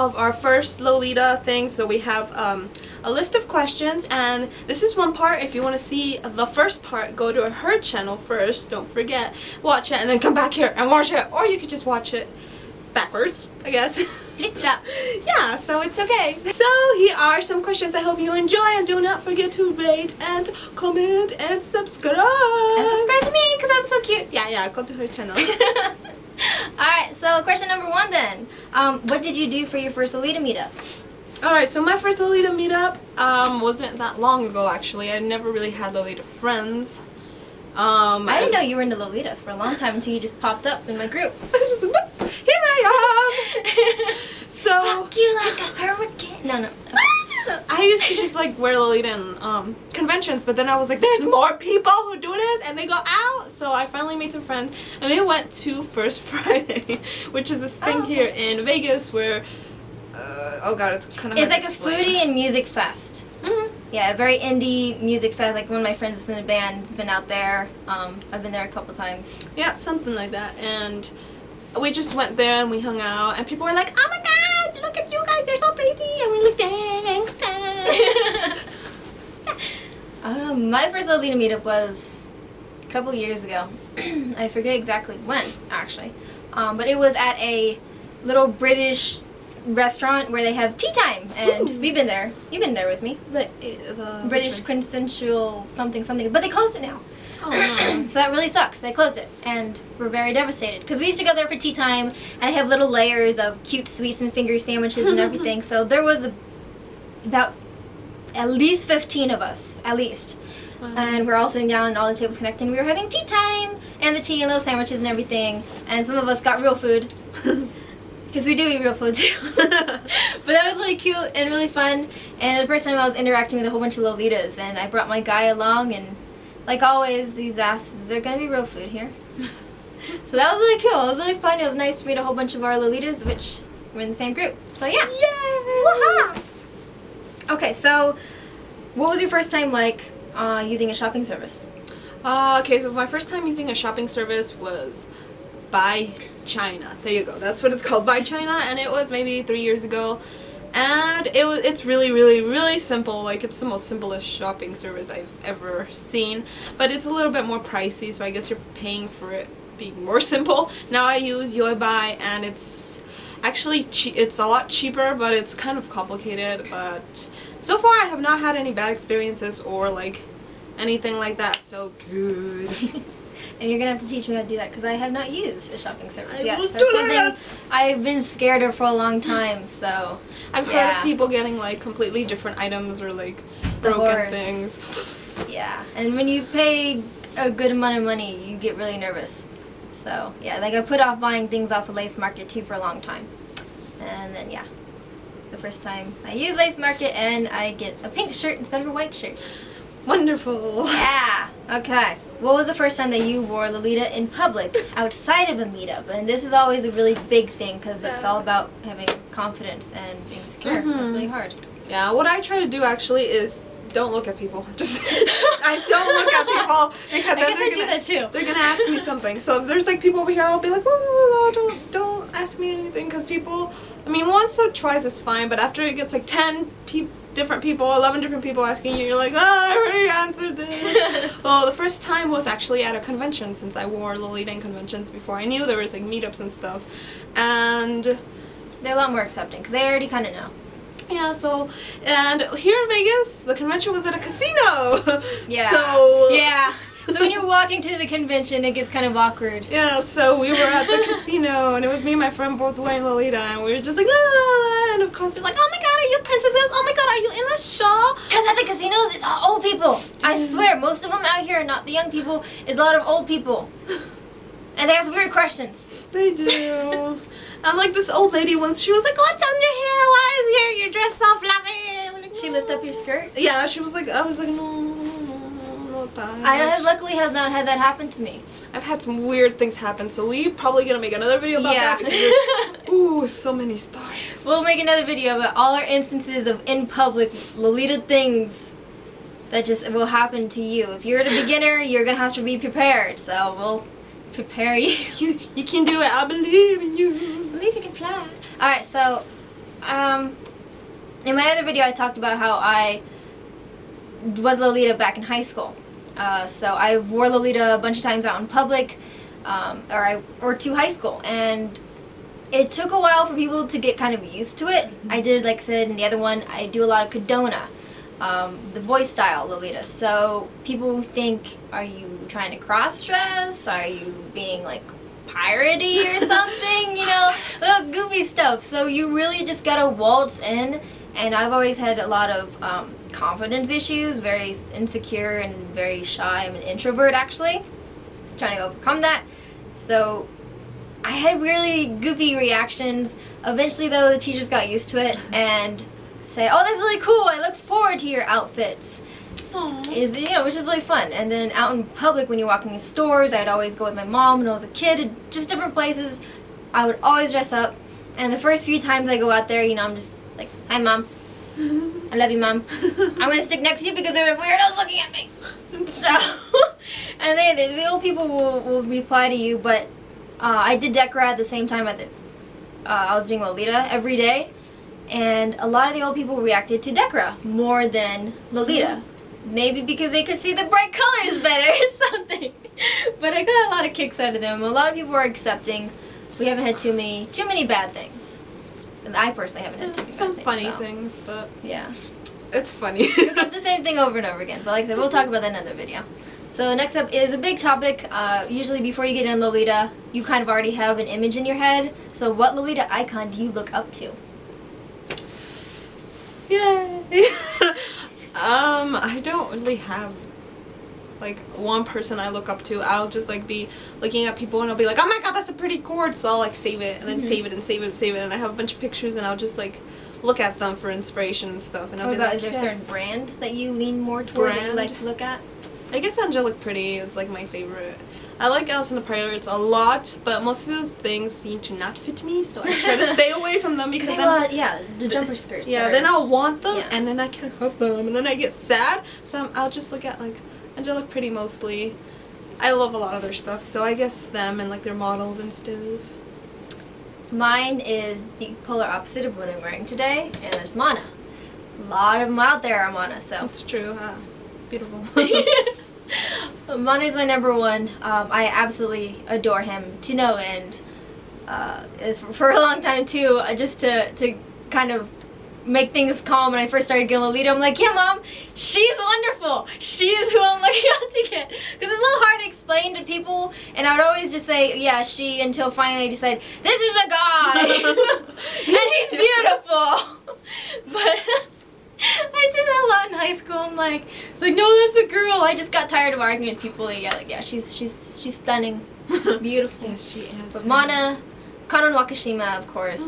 of our first Lolita thing. So we have a list of questions, and this is one part. If you want to see the first part, go to her channel first. Don't forget, watch it, and then come back here and watch it. Or you could just watch it backwards, I guess. Flip-flop. Yeah, so it's okay. So here are some questions. I hope you enjoy, and do not forget to rate and comment and subscribe. And subscribe to me because I'm so cute. Yeah, go to her channel. Alright, so question number 1 then. What did you do for your first Lolita meetup? Alright, so my first Lolita meetup wasn't that long ago, actually. I never really had Lolita friends. I didn't know you were into Lolita for a long time until you just popped up in my group. Here I am! So fuck you like a hurricane. No. I used to just like wear Lolita in conventions, but then I was like, there's more people who do this and they go out. So I finally made some friends, and we went to First Friday, which is this thing here in Vegas where oh god, it's kind of it's like a foodie and music fest. Yeah, a very indie music fest. Like one of my friends is in a band, has been out there. I've been there a couple times. Yeah, something like that. And we just went there and we hung out, and people were like, oh my god, look at you guys, you're so pretty. And we're like, thanks. My first Lolita meetup was a couple years ago. I forget exactly when, actually. But it was at a little British restaurant where they have tea time, and we've been there. You've been there with me. The British quintessential something, but they closed it now. Oh no. So that really sucks. They closed it, and we're very devastated because we used to go there for tea time, and they have little layers of cute sweets and finger sandwiches and everything. So there was about at least 15 of us, at least. And we're all sitting down and all the tables connected, and we were having tea time and the tea and little sandwiches and everything, and some of us got real food. Because we do eat real food too. But that was really cute and really fun. And the first time I was interacting with a whole bunch of Lolitas, and I brought my guy along, and like always, he's asked, is there going to be real food here? So that was really cool. It was really fun. It was nice to meet a whole bunch of our Lolitas, which were in the same group. So yeah. Yay! Woohoo! Okay, so what was your first time like using a shopping service? Okay, so my first time using a shopping service was Buy China. There you go. That's what it's called, Buy China, and it was maybe 3 years ago. And it's really simple. Like, it's the most simplest shopping service I've ever seen, but it's a little bit more pricey, so I guess you're paying for it being more simple. Now I use Yoibai, and it's actually it's a lot cheaper, but it's kind of complicated. But so far I have not had any bad experiences or like anything like that, so good. And you're gonna have to teach me how to do that because I have not used a shopping service yet. Will That's do something that. I've been scared of for a long time. So I've heard of people getting like completely different items or like broken things. Yeah, and when you pay a good amount of money, you get really nervous. So yeah, like I put off buying things off of Lace Market too for a long time, and then yeah, the first time I use Lace Market and I get a pink shirt instead of a white shirt. Wonderful. Yeah. Okay. What was the first time that you wore Lolita in public outside of a meetup? And this is always a really big thing because it's all about having confidence and being secure. It's really hard. Yeah, what I try to do actually is don't look at people. Just I don't look at people because then I do that too. They're gonna ask me something. So if there's like people over here, I'll be like, whoa, don't ask me anything, because people. I mean, once or twice is fine, but after it gets like 10 different people, 11 different people asking you, you're like, oh, I already answered this. Well, the first time was actually at a convention, since I wore Lolita in conventions before. I knew there was like meetups and stuff, and they're a lot more accepting because they already kind of know. Yeah, so, and here in Vegas, the convention was at a casino. Yeah. So, yeah. So when you're walking to the convention, it gets kind of awkward. Yeah, so we were at the casino, and it was me and my friend both wearing Lolita, and we were just like, la la la, and of course they're like, oh my god, are you princesses? Oh my god, are you in the show? Because at the casinos, it's all old people. I swear, most of them out here are not the young people. It's a lot of old people. And they ask weird questions. They do. And like this old lady once, she was like, what's under here? Why is your dress so fluffy? Like, she lift up your skirt? Yeah, she was like, I was like, no, that. I luckily have not had that happen to me. I've had some weird things happen, so we probably gonna make another video about that because there's, ooh, so many stars. We'll make another video about all our instances of in public Lolita things that just will happen to you. If you're a beginner, you're gonna have to be prepared, so we'll prepare you. You can do it, I believe in you. I believe you can fly. Alright, so In my other video, I talked about how I was Lolita back in high school. So I wore Lolita a bunch of times out in public, or to high school, and it took a while for people to get kind of used to it. I did, like I said, in the other one, I do a lot of Cadona, the boy style Lolita. So people think, are you trying to cross-dress? Are you being like piratey or something? You know, little goofy stuff. So you really just gotta waltz in. And I've always had a lot of confidence issues, very insecure and very shy. I'm an introvert, actually, trying to overcome that. So I had really goofy reactions. Eventually, though, the teachers got used to it and say, "Oh, that's really cool. I look forward to your outfits." Aww. Which is really fun. And then out in public, when you're walking in stores, I'd always go with my mom when I was a kid, just different places. I would always dress up. And the first few times I go out there, I'm just like, "Hi, Mom. I love you, Mom. I'm gonna stick next to you because there are weirdos looking at me." So, and the old people will reply to you, but I did Decra at the same time I was doing Lolita every day, and a lot of the old people reacted to Decra more than Lolita. Maybe because they could see the bright colors better or something. But I got a lot of kicks out of them. A lot of people were accepting. We haven't had too many bad things. And I personally haven't had too many Some bad funny things, things, but yeah. it's funny. We got the same thing over and over again, but like I said, we'll talk about that in another video. So next up is a big topic. Usually before you get in Lolita, you kind of already have an image in your head. So what Lolita icon do you look up to? Yay! I don't really have like one person I look up to. I'll just like be looking at people and I'll be like, "Oh my god, that's a pretty chord," so I'll like save it and then save it and save it and save it, and I have a bunch of pictures and I'll just like look at them for inspiration and stuff. And I'll What be about, like, is there a certain brand that you lean more towards that you like to look at? I guess Angelic Pretty is like my favorite. I like Alice in the Pirates a lot, but most of the things seem to not fit me, so I try to stay away from them because then, the jumper skirts. yeah, then I'll want them Yeah. and then I can't have them and then I get sad. So I'll just look at like Angelic Pretty mostly. I love a lot of their stuff, so I guess them and like their models and stuff. Mine is the polar opposite of what I'm wearing today, and there's Mana. A lot of them out there are Mana, so. That's true. Beautiful. Mana is my number one. I absolutely adore him to no end. For a long time too, just to kind of make things calm. When I first started getting Lolita, I'm like, "Yeah, Mom, she's wonderful. She's who I'm looking out to get." Because it's a little hard to explain to people, and I would always just say, "Yeah, she," until finally I decided, this is a guy, and he's beautiful. But I did that a lot in high school. I'm like, it's like, "No, that's a girl." I just got tired of arguing with people. Yeah, she's stunning. She's beautiful. Yes, she is. But Mana, Kanon Wakashima, of course.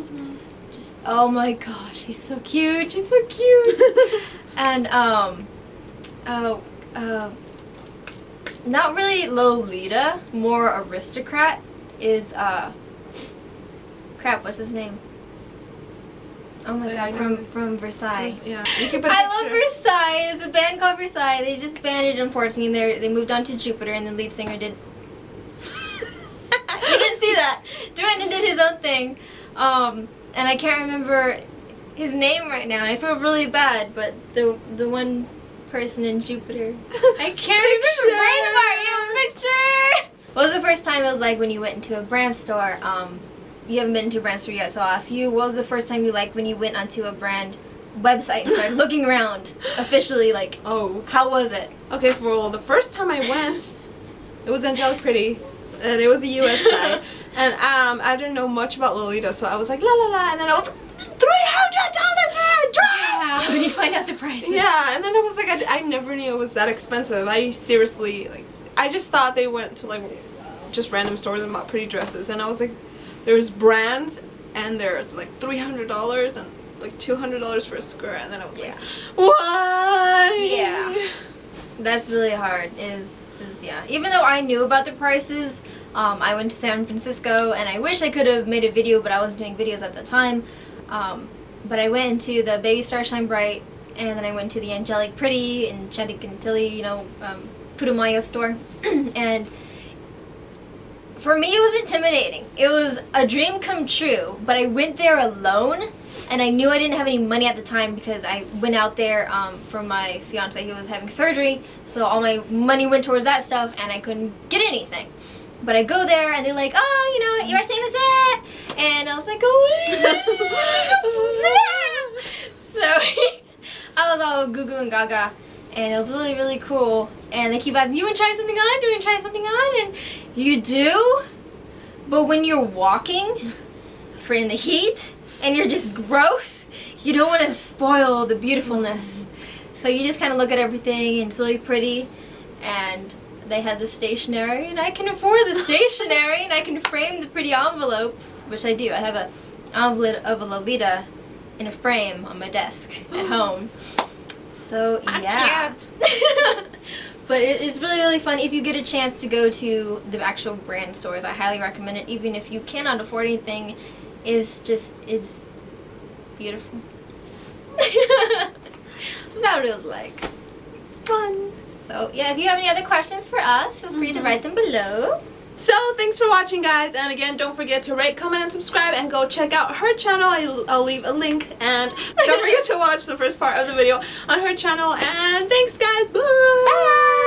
Just, oh my gosh, she's so cute. She's so cute. And not really Lolita, more aristocrat is crap, what's his name? Oh my god, from Versailles. Yeah, you can put a I love picture. Versailles. There's a band called Versailles. They just banded, unfortunately. They moved on to Jupiter, and the lead singer did. You didn't see that. Duane did his own thing. And I can't remember his name right now. And I feel really bad, but the one person in Jupiter, I can't remember. Brain fart, you have a picture. What was the first time it was like when you went into a brand store? You haven't been into a brand store yet, so I'll ask you, what was the first time you liked when you went onto a brand website and started looking around officially? Like, Oh. how was it? Okay, well, the first time I went, it was Angelic Pretty, and it was a US site, and I didn't know much about Lolita, so I was like, la la la, and then I was $300 for a dress! Yeah, when you find out the prices. Yeah, and then I was like, I never knew it was that expensive. I seriously, like, I just thought they went to, like, just random stores and bought pretty dresses, and I was like, there's brands, and they're, like, $300, and, like, $200 for a skirt, and then I was like, why? Yeah. That's really hard, yeah. Even though I knew about the prices, I went to San Francisco, and I wish I could have made a video, but I wasn't doing videos at the time. But I went into the Baby Star Shine Bright, and then I went to the Angelic Pretty and Chantic and Tilly, Putumayo store. And For me, it was intimidating. It was a dream come true, but I went there alone, and I knew I didn't have any money at the time because I went out there for my fiance who was having surgery, so all my money went towards that stuff, and I couldn't get anything. But I go there, and they're like, oh, you know, your same as it, and I was like, oh, so I was all goo goo and gaga, and it was really, really cool. And they keep asking, you want to try something on? Do you want to try something on? And you do, but when you're walking, if you're in the heat, and you're just gross, you don't want to spoil the beautifulness. So you just kind of look at everything, and it's really pretty. And they had the stationery, and I can afford the stationery, and I can frame the pretty envelopes, which I do. I have an envelope of a Lolita in a frame on my desk at home. So yeah. But it is really, really fun. If you get a chance to go to the actual brand stores, I highly recommend it. Even if you cannot afford anything, it's beautiful. So that feels like fun. So yeah, if you have any other questions for us, feel free to write them below. So thanks for watching, guys, and again, don't forget to rate, comment, and subscribe, and go check out her channel. I'll leave a link, and don't forget to watch the first part of the video on her channel. And thanks, guys. Bye. Bye.